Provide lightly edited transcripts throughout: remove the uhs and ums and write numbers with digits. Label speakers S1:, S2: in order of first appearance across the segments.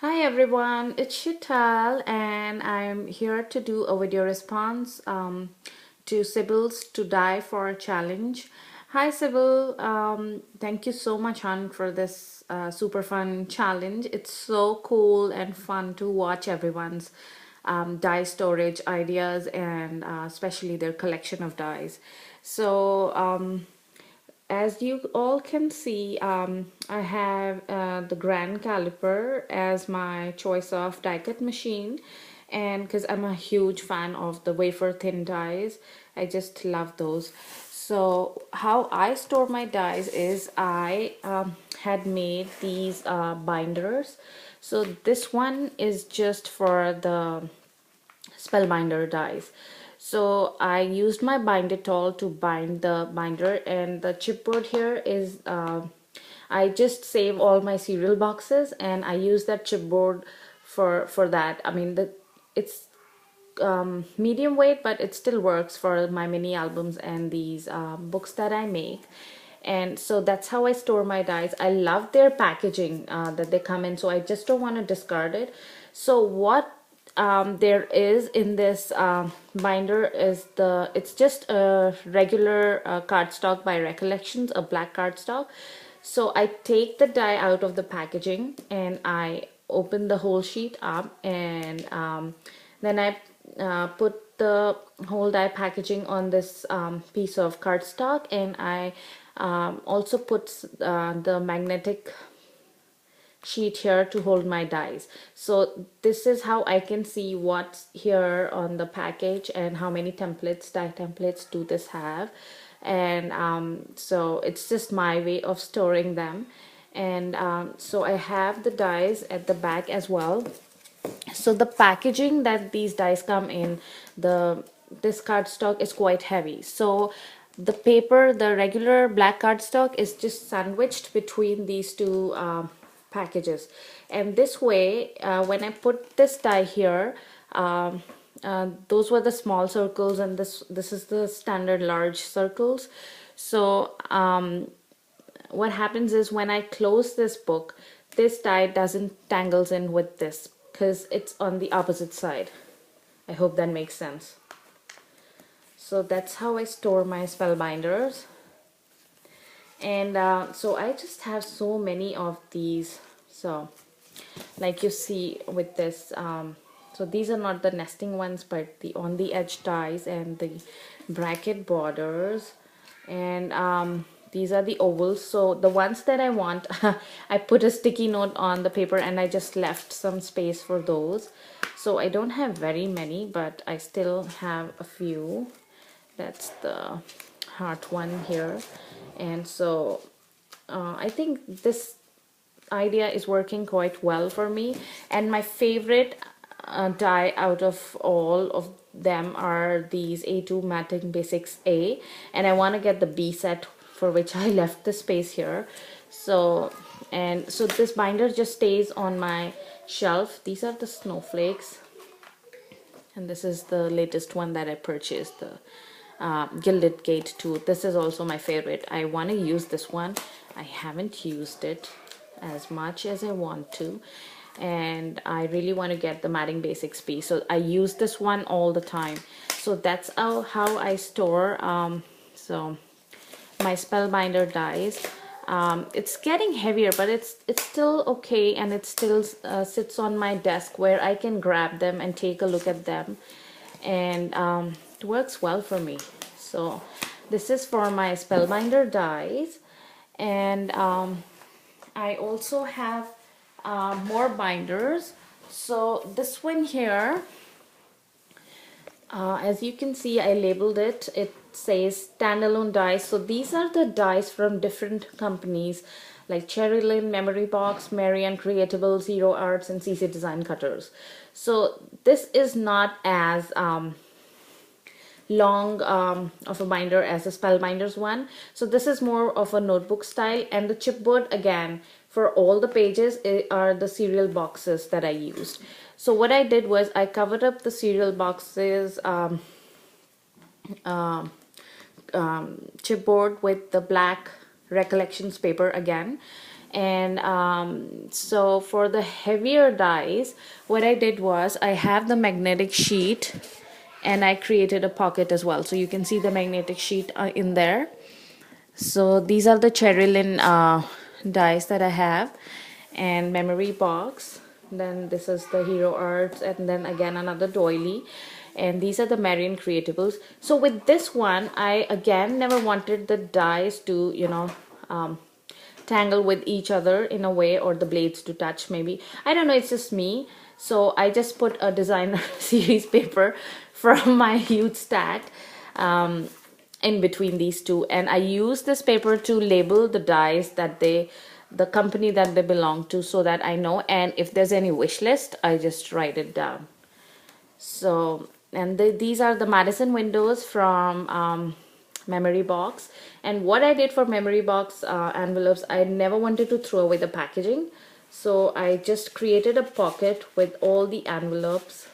S1: Hi everyone, it's Shital and I'm here to do a video response to Sybil's To Die For a challenge. Hi Sybil, thank you so much hon for this super fun challenge. It's so cool and fun to watch everyone's dye storage ideas and especially their collection of dyes. So as you all can see, I have the Grand Caliper as my choice of die cut machine, and because I'm a huge fan of the wafer thin dies, I just love those. So how I store my dies is I had made these binders. So this one is just for the spellbinder dies. So I used my binder tool to bind the binder, and the chipboard here is I just save all my cereal boxes and I use that chipboard for that. I mean it's medium weight, but it still works for my mini albums and these books that I make. And so that's how I store my dies. I love their packaging that they come in, so I just don't want to discard it. So what there is in this binder is it's just a regular cardstock by Recollections, a black cardstock. So I take the die out of the packaging and I open the whole sheet up, and then I put the whole die packaging on this piece of cardstock, and I also put the magnetic sheet here to hold my dies. So this is how I can see what's here on the package and how many templates, die templates do this have. And so it's just my way of storing them. And so I have the dies at the back as well. So the packaging that these dies come in, this cardstock is quite heavy. So the paper, the regular black cardstock, is just sandwiched between these two packages. And this way, when I put this die here, those were the small circles, and this is the standard large circles. So what happens is when I close this book, this die doesn't tangles in with this because it's on the opposite side. I hope that makes sense. So that's how I store my spellbinders. And so I just have so many of these. So like you see with this, so these are not the nesting ones, but the on the edge dies and the bracket borders. And these are the ovals. So the ones that I want, I put a sticky note on the paper and I just left some space for those. So I don't have very many, but I still have a few. That's the heart one here. And so I think this idea is working quite well for me. And my favorite die out of all of them are these A2 Matting Basics A, and I want to get the B set, for which I left the space here. So this binder just stays on my shelf. These are the snowflakes, and this is the latest one that I purchased, the Gilded Gate 2. This is also my favorite. I want to use this one. I haven't used it as much as I want to, and I really want to get the Matting Basics B, so I use this one all the time. So that's how I store so my spellbinder dies. It's getting heavier, but it's still okay, and it still sits on my desk where I can grab them and take a look at them, and it works well for me. So this is for my spellbinder dies. And I also have more binders. So this one here, as you can see, I labeled it. It says standalone dies. So these are the dies from different companies like Cherry Lynn, Memory Box, Marianne Creatable, Zero Arts, and CC Design Cutters. So this is not as long of a binder as the spellbinders one. So this is more of a notebook style, and the chipboard again for all the pages are the cereal boxes that I used. So what I did was I covered up the cereal boxes chipboard with the black Recollections paper again, And so for the heavier dies, what I did was I have the magnetic sheet and I created a pocket as well. So you can see the magnetic sheet in there. So these are the Cherilyn dies that I have, and memory box. Then this is the Hero Arts, and then again another doily. And these are the Marion Creatables. So with this one, I again never wanted the dies to, tangle with each other in a way, or the blades to touch maybe. I don't know, it's just me. So I just put a designer series paper from my huge stack in between these two, and I use this paper to label the dies that the company that they belong to, so that I know, and if there's any wish list, I just write it down. So, and these are the Madison windows from memory box. And what I did for memory box envelopes, I never wanted to throw away the packaging, so I just created a pocket with all the envelopes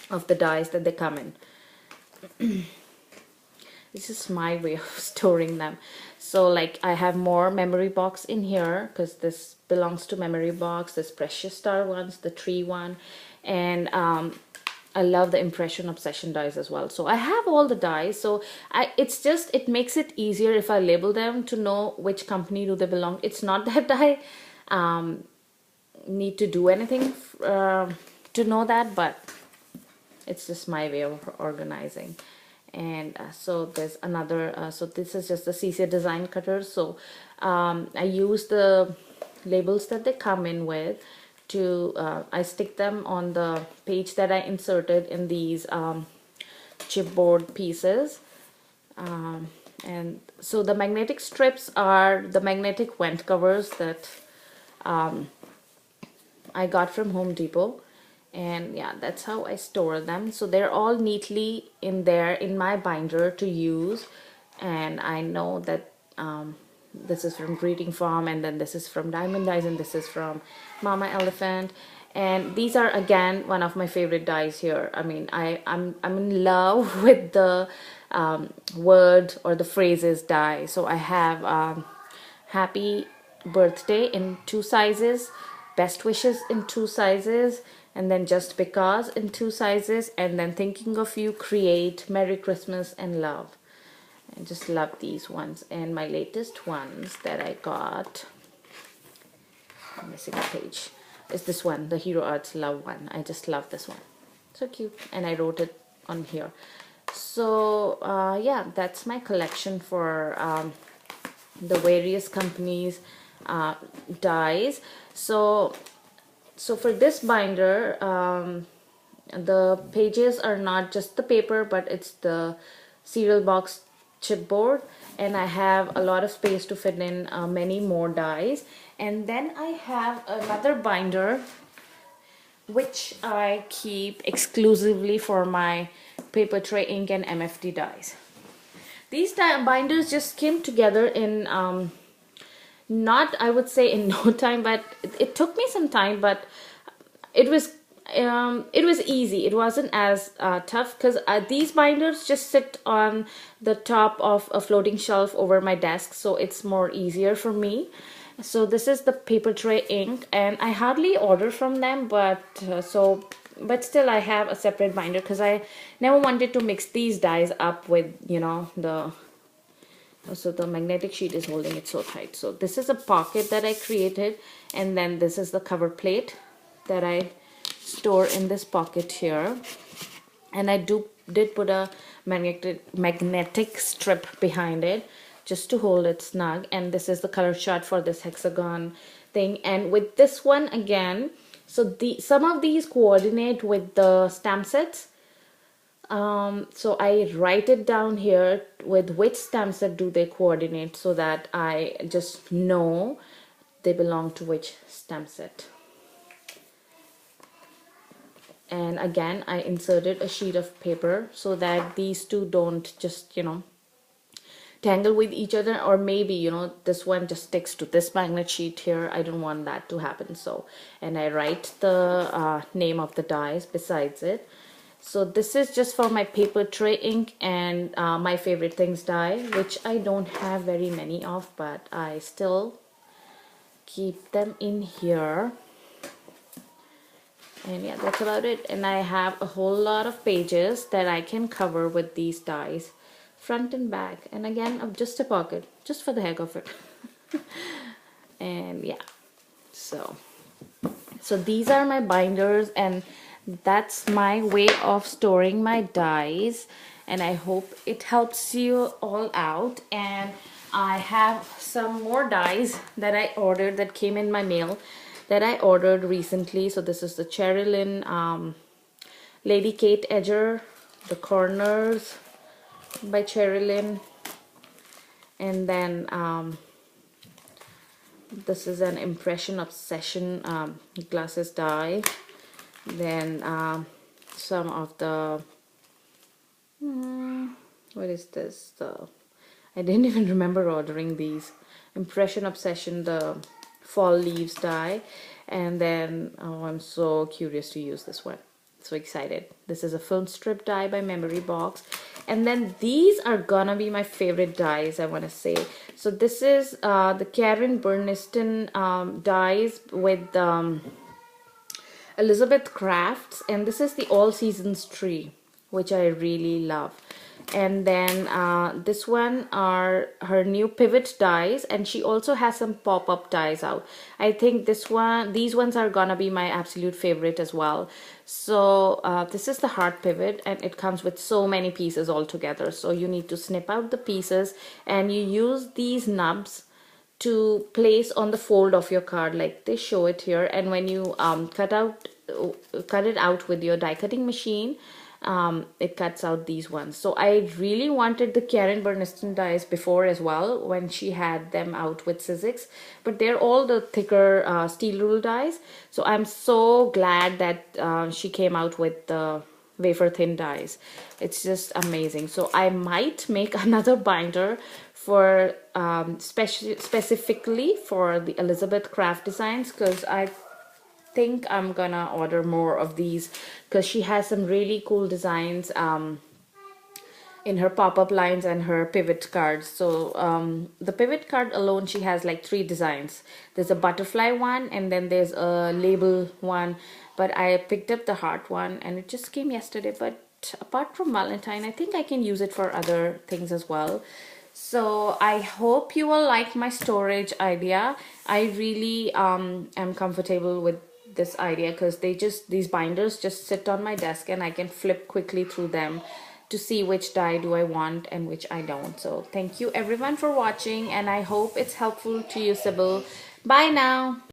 S1: of the dies that they come in. This is my way of storing them. So like I have more memory box in here because this belongs to memory box, this precious star ones, the tree one, and I love the impression obsession dies as well. So I have all the dies. So it makes it easier if I label them to know which company do they belong. It's not that I need to do anything to know that, but it's just my way of organizing. And so there's another, so this is just the CC design cutter. So I use the labels that they come in with to, I stick them on the page that I inserted in these chipboard pieces. And so the magnetic strips are the magnetic vent covers that I got from Home Depot. And yeah, that's how I store them. So they're all neatly in there in my binder to use. And I know that this is from Greeting Farm, and then this is from Diamond Dies, and this is from Mama Elephant. And these are again one of my favorite dies here. I mean, I'm in love with the word or the phrases die. So I have happy birthday in 2 sizes, best wishes in 2 sizes, and then just because in 2 sizes, and then thinking of you, create, Merry Christmas, and love. I just love these ones. And my latest ones that I got, I'm missing a page, is this one, the Hero Arts Love one. I just love this one. So cute. And I wrote it on here. So yeah, that's my collection for the various companies dies. So for this binder, the pages are not just the paper, but it's the cereal box chipboard, and I have a lot of space to fit in many more dies. And then I have another binder which I keep exclusively for my paper tray ink and MFD dies. These binders just came together in not, I would say, in no time, but it took me some time, but it was easy. It wasn't as tough because these binders just sit on the top of a floating shelf over my desk, so it's more easier for me. So this is the paper tray ink, and I hardly order from them, but still I have a separate binder because I never wanted to mix these dies up with, so the magnetic sheet is holding it so tight. So this is a pocket that I created, and then this is the cover plate that I store in this pocket here. And I did put a magnetic strip behind it just to hold it snug. And this is the color chart for this hexagon thing. And with this one again, so some of these coordinate with the stamp sets. So I write it down here with which stamp set do they coordinate, so that I just know they belong to which stamp set. And again, I inserted a sheet of paper so that these two don't just, tangle with each other, or maybe, this one just sticks to this magnet sheet here. I don't want that to happen. So, and I write the name of the dies besides it. So this is just for my paper tray ink and my favorite things die, which I don't have very many of, but I still keep them in here. And yeah, that's about it. And I have a whole lot of pages that I can cover with these dies, front and back. And again, just a pocket, just for the heck of it. And yeah, so these are my binders, and that's my way of storing my dies, and I hope it helps you all out. And I have some more dies that I ordered, that came in my mail, that I ordered recently. So this is the Cherilyn Lady Kate Edger, the corners by Cherilyn, and then this is an Impression Obsession glasses die. Then some of the what is this, I didn't even remember ordering these. Impression Obsession, the fall leaves die. And then I'm so curious to use this one, so excited. This is a film strip die by Memory Box. And then these are gonna be my favorite dies, I want to say. So this is the Karen Burniston dies with Elizabeth Crafts, and this is the All Seasons tree, which I really love. And then this one are her new pivot dies, and she also has some pop-up dies out. I think these ones are gonna be my absolute favorite as well. So this is the heart pivot, and it comes with so many pieces all together. So you need to snip out the pieces, and you use these nubs to place on the fold of your card, like they show it here. And when you cut it out with your die cutting machine, it cuts out these ones. So I really wanted the Karen Burniston dies before as well, when she had them out with Sizzix, but they're all the thicker steel rule dies. So I'm so glad that she came out with the wafer thin dies. It's just amazing. So I might make another binder for specifically for the Elizabeth Craft designs, because I think I'm gonna order more of these, because she has some really cool designs in her pop-up lines and her pivot cards. So the pivot card alone, she has like 3 designs. There's a butterfly one, and then there's a label one, but I picked up the heart one, and it just came yesterday. But apart from Valentine, I think I can use it for other things as well. So I hope you will like my storage idea. I really am comfortable with this idea, because these binders just sit on my desk, and I can flip quickly through them to see which die do I want and which I don't. So thank you everyone for watching, and I hope it's helpful to you, Sybil. Bye now.